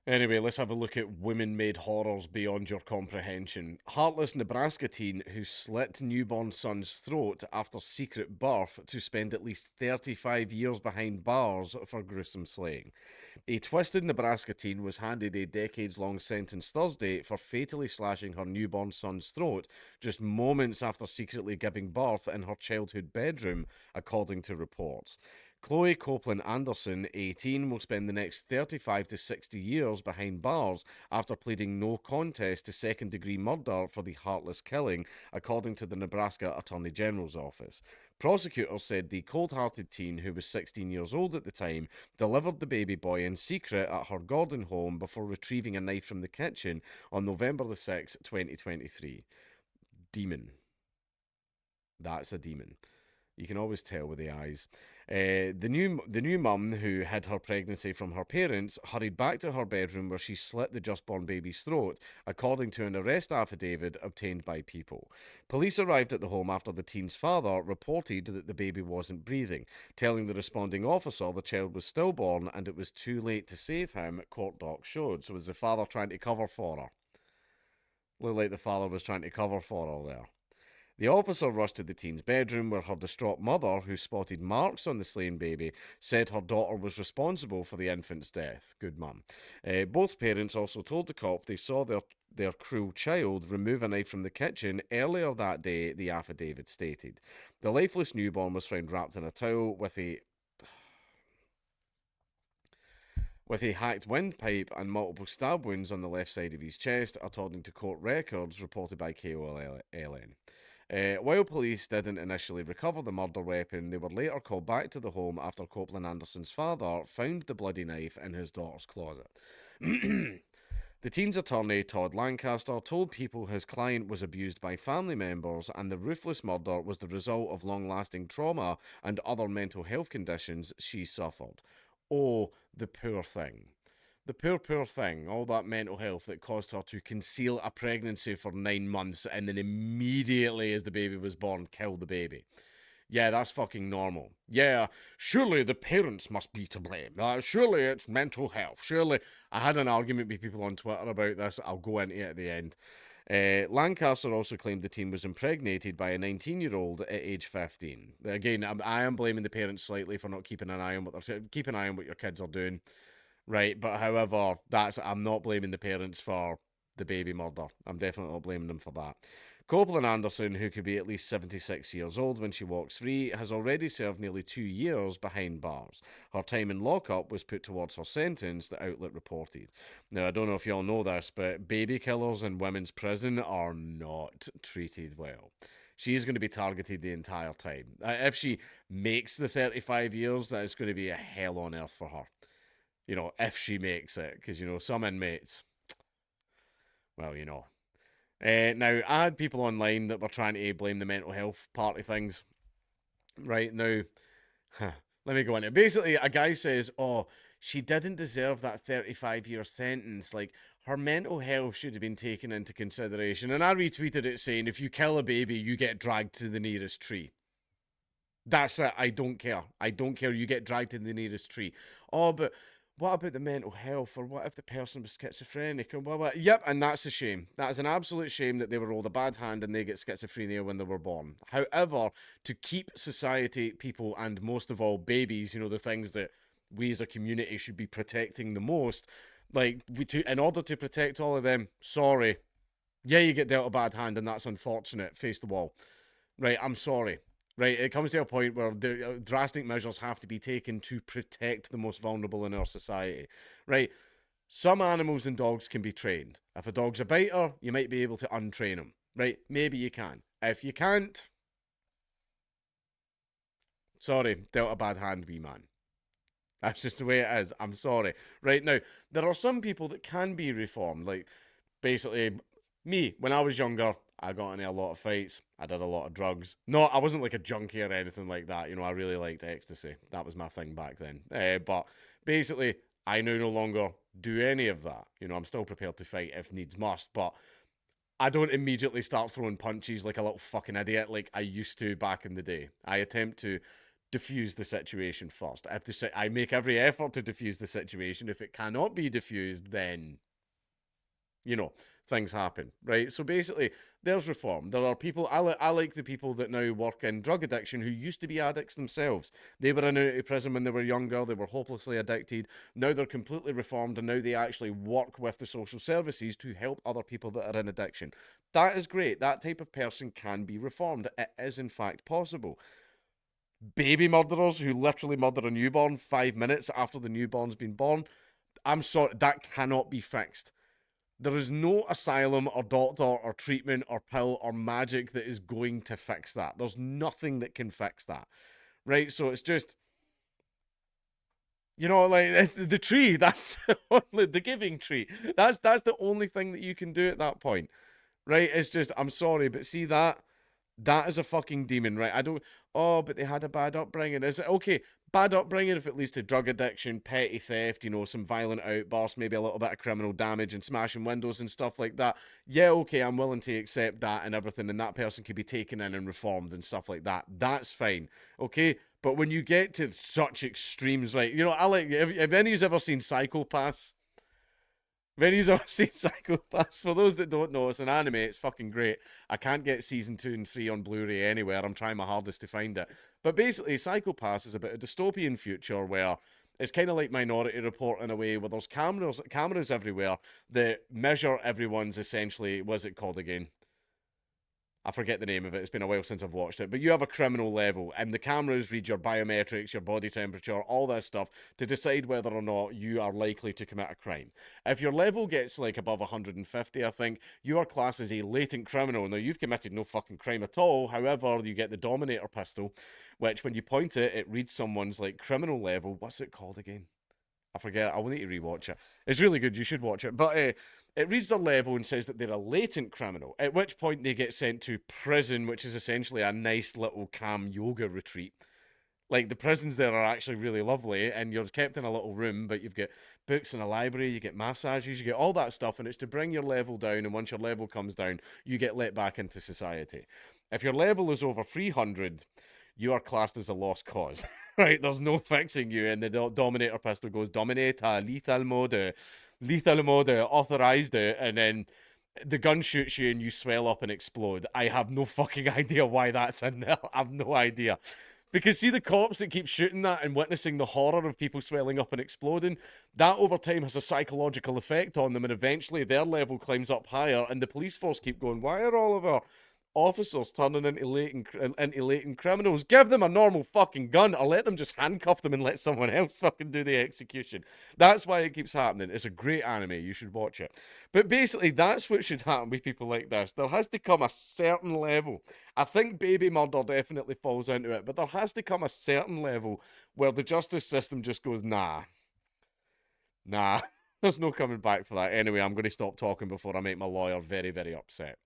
Anyway, let's have a look at women-made horrors beyond your comprehension. Heartless Nebraska teen who slit newborn son's throat after secret birth to spend at least 35 years behind bars for gruesome slaying. A twisted Nebraska teen was handed a decades-long sentence Thursday for fatally slashing her newborn son's throat just moments after secretly giving birth in her childhood bedroom, according to reports. Chloe Copeland Anderson, 18, will spend the next 35 to 60 years behind bars after pleading no contest to second degree murder for the heartless killing, according to the Nebraska Attorney General's office. Prosecutors said the cold hearted teen, who was 16 years old at the time, delivered the baby boy in secret at her Gordon home before retrieving a knife from the kitchen on November the 6th, 2023. Demon. That's a demon. You can always tell with the eyes. The new mum, who hid her pregnancy from her parents, hurried back to her bedroom where she slit the just-born baby's throat, according to an arrest affidavit obtained by People. Police arrived at the home after the teen's father reported that the baby wasn't breathing, telling the responding officer the child was stillborn and it was too late to save him, court docs showed. So was the father trying to cover for her? Looked like the father was trying to cover for her there. The officer rushed to the teen's bedroom where her distraught mother, who spotted marks on the slain baby, said her daughter was responsible for the infant's death. Good mum. Both parents also told the cop they saw their cruel child remove a knife from the kitchen earlier that day, the affidavit stated. The lifeless newborn was found wrapped in a towel with a hacked windpipe and multiple stab wounds on the left side of his chest, according to court records reported by KOLN. While police didn't initially recover the murder weapon, they were later called back to the home after Copeland Anderson's father found the bloody knife in his daughter's closet. The teen's attorney, Todd Lancaster, told People his client was abused by family members and the ruthless murder was the result of long-lasting trauma and other mental health conditions she suffered. Oh, the poor thing. The poor thing, all that mental health that caused her to conceal a pregnancy for 9 months and then immediately as the baby was born, kill the baby. Yeah, that's fucking normal. Yeah, surely the parents must be to blame. Surely it's mental health. Surely. I had an argument with people on Twitter about this. I'll go into it at the end. Lancaster also claimed the teen was impregnated by a 19-year-old at age 15. Again, I am blaming the parents slightly for not keeping an eye on keep an eye on what your kids are doing. Right, but however, I'm not blaming the parents for the baby murder. I'm definitely not blaming them for that. Copeland Anderson, who could be at least 76 years old when she walks free, has already served nearly 2 years behind bars. Her time in lockup was put towards her sentence, the outlet reported. Now, I don't know if y'all know this, but baby killers in women's prison are not treated well. She is going to be targeted the entire time. If she makes the 35 years, that is going to be a hell on earth for her. You know, if she makes it, because, some inmates, well, Now, I had people online that were trying to blame the mental health part of things. Right, now, let me go into it. Basically, a guy says, oh, she didn't deserve that 35-year sentence. Like, her mental health should have been taken into consideration. And I retweeted it saying, if you kill a baby, you get dragged to the nearest tree. That's it. I don't care. I don't care. You get dragged to the nearest tree. Oh, but what about the mental health? Or what if the person was schizophrenic? And blah. Yep, and that's a shame. That is an absolute shame that they were rolled a bad hand and they get schizophrenia when they were born. However, to keep society, people, and most of all babies, the things that we as a community should be protecting the most, in order to protect all of them, sorry. Yeah, you get dealt a bad hand and that's unfortunate. Face the wall. Right, I'm sorry. Right, it comes to a point where drastic measures have to be taken to protect the most vulnerable in our society. Right, some animals and dogs can be trained. If a dog's a biter, you might be able to untrain him. Right, maybe you can. If you can't, sorry, dealt a bad hand, wee man. That's just the way it is. I'm sorry. Right, now, there are some people that can be reformed. Like, basically, me, when I was younger, I got into a lot of fights. I did a lot of drugs. No, I wasn't like a junkie or anything like that. I really liked ecstasy. That was my thing back then. But basically, I now no longer do any of that. I'm still prepared to fight if needs must, but I don't immediately start throwing punches like a little fucking idiot like I used to back in the day. I attempt to diffuse the situation first. I make every effort to diffuse the situation. If it cannot be diffused, then you know, things happen, right? So basically, there's reform. There are people, I like the people that now work in drug addiction who used to be addicts themselves. They were in and out of prison when they were younger, they were hopelessly addicted. Now they're completely reformed, and now they actually work with the social services to help other people that are in addiction. That is great. That type of person can be reformed. It is, in fact, possible. Baby murderers who literally murder a newborn 5 minutes after the newborn's been born, I'm sorry, that cannot be fixed. There is no asylum or doctor or treatment or pill or magic that is going to fix that. There's nothing that can fix that. Right? So it's just, like it's the tree. That's the giving tree. That's the only thing that you can do at that point. Right? It's just, I'm sorry, but see that is a fucking demon, right? I don't. Oh, but they had a bad upbringing. Is it okay? Bad upbringing if it leads to drug addiction, petty theft, some violent outbursts, maybe a little bit of criminal damage and smashing windows and stuff like that. Yeah, okay, I'm willing to accept that and everything, and that person can be taken in and reformed and stuff like that. That's fine, okay? But when you get to such extremes, right? I like. Have any of you ever seen Psychopass? Benny's ever seen Psychopass? For those that don't know, it's an anime. It's fucking great. I can't get season 2 and 3 on Blu-ray anywhere. I'm trying my hardest to find it. But basically, Psychopass is about a dystopian future where it's kind of like Minority Report in a way, where there's cameras everywhere that measure everyone's essentially. What's it called again? I forget the name of it. It's been a while since I've watched it. But you have a criminal level, and the cameras read your biometrics, your body temperature, all that stuff to decide whether or not you are likely to commit a crime. If your level gets like above 150, I think, you are classed as a latent criminal. Now, you've committed no fucking crime at all. However, you get the Dominator pistol, which when you point it, it reads someone's like criminal level. What's it called again? I forget. I'll need to rewatch it. It's really good. You should watch it. But it reads their level and says that they're a latent criminal, at which point they get sent to prison, which is essentially a nice little calm yoga retreat. Like, the prisons there are actually really lovely, and you're kept in a little room, but you've got books in a library, you get massages, you get all that stuff, and it's to bring your level down, and once your level comes down, you get let back into society. If your level is over 300, you are classed as a lost cause. Right? There's no fixing you, and the Dominator pistol goes, Dominator, lethal mode, authorized it, and then the gun shoots you and you swell up and explode. I have no fucking idea why that's in there. I have no idea. Because see the cops that keep shooting that and witnessing the horror of people swelling up and exploding, that over time has a psychological effect on them, and eventually their level climbs up higher, and the police force keep going, why are all of our officers turning into latent criminals? Give them a normal fucking gun, or let them just handcuff them and let someone else fucking do the execution. That's why it keeps happening. It's a great anime. You should watch it. But basically, that's what should happen with people like this. There has to come a certain level. I think baby murder definitely falls into it, but there has to come a certain level where the justice system just goes, nah. There's no coming back for that. Anyway, I'm going to stop talking before I make my lawyer very, very upset.